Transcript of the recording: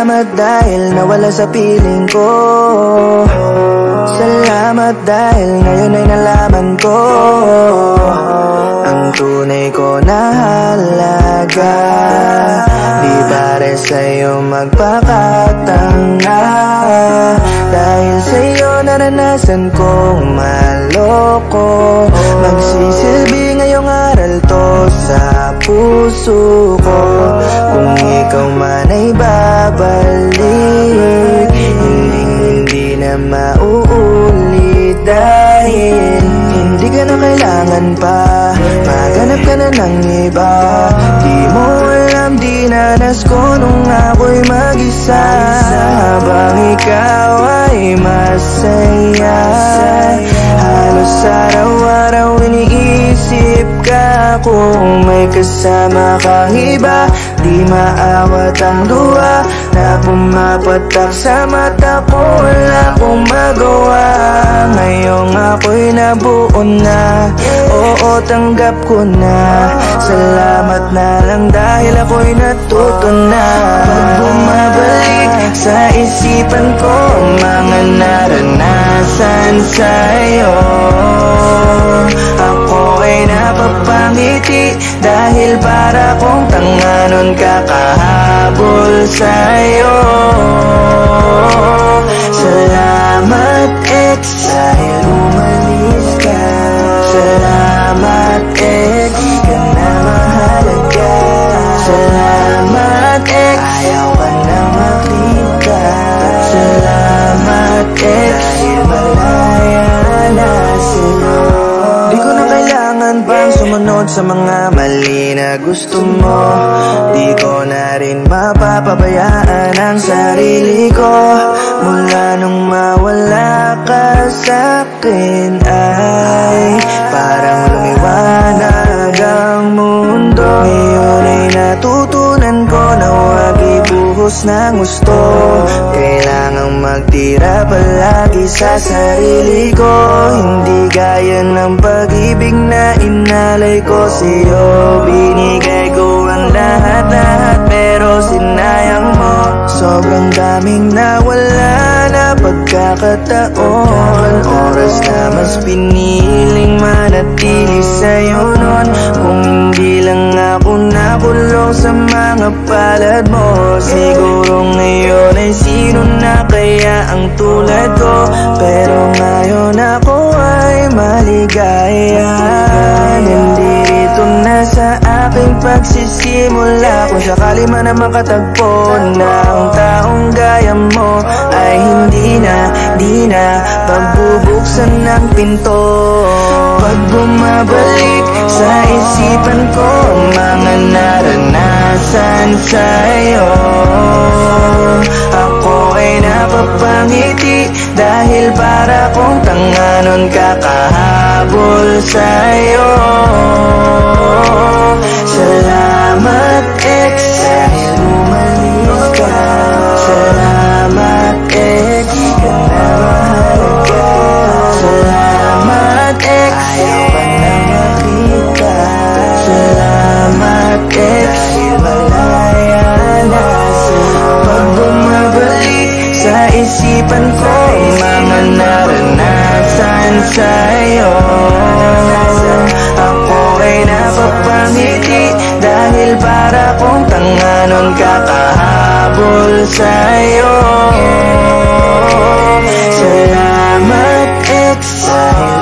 Salamat dahil nawala sa piling ko. Salamat dahil ngayon ay nalaman ko ang tunay ko na halaga. Di bare sa'yo magpakatanga, dahil sa'yo naranasan kong maloko. Magsisilbi ngayong aral to sa puso ko. Kung ikaw man ay babalik, hindi na mauulit. Dahil hindi ka na kailangan pa maghanap ka na ng iba. Di mo alam, dinanas ko nung ako'y mag-isa. Habang ikaw ay masaya, halos araw-araw iniisip ka. Kung may kasama kang iba, di maawat ang luha na pumapatak sa mata ko. Wala akong magawa, ngayong ako'y nabuo na. Oo, tanggap ko na. Salamat na lang dahil ako'y natuto na. Pag bumabalik sa isipan ko mga naranasan sa'yo, ako ay napapangiti dahil para kong tanga nun kakahabol sa'yo. Salamat ex dahil umalis ka. Salamat ex, di ka na mahalaga. Salamat ex, ayaw ka na makita. Salamat ex, dahil malaya na sa'yo. Di ko na kailangan pang sumunod sa mga mali na gusto mo. Di ko na rin mapapabayaan ang sarili ko. Mula nung mawala ka sa'kin ay parang lumiwanag ang mundo. Ngayon ay natutunan ko na huwag ibuhos ng gusto. Kailangang magtira palagi sa sarili ko. Hindi gaya ng pag-ibig na inalay ko sa'yo. Binigay ko ang lahat-lahat pero sinayang mo. Sobrang daming nawala na pagkakataon. Oras na mas piniling manatili sa'yo nun. Kung hindi lang ako nakulong sa mga palad mo, siguro ngayon ay sino na kaya ang tulad ko. Pero ngayon ako ay maligaya. Nandito na sa aking pagsisimula. Kung sakali man na makatagpo na ang taong gaya mo, ay di na pagbubuksan ng pinto. Pag bumabalik sa isipan ko mga naranasan sa'yo, ako ay napapangiti dahil para kong tanga nun kakahabol sa'yo. Salamat ex dahil umalis ka. Salamat ex, di ka na mahalaga. Salamat ex, ayaw ka na makita. Salamat ex, dahil malaya na sa'yo. Pag bumabalik sa isipan ko mga naranasan sa'yo, ako ay napapangiti dahil para kong tanga nun kakahabol sa'yo. Salamat ex dahil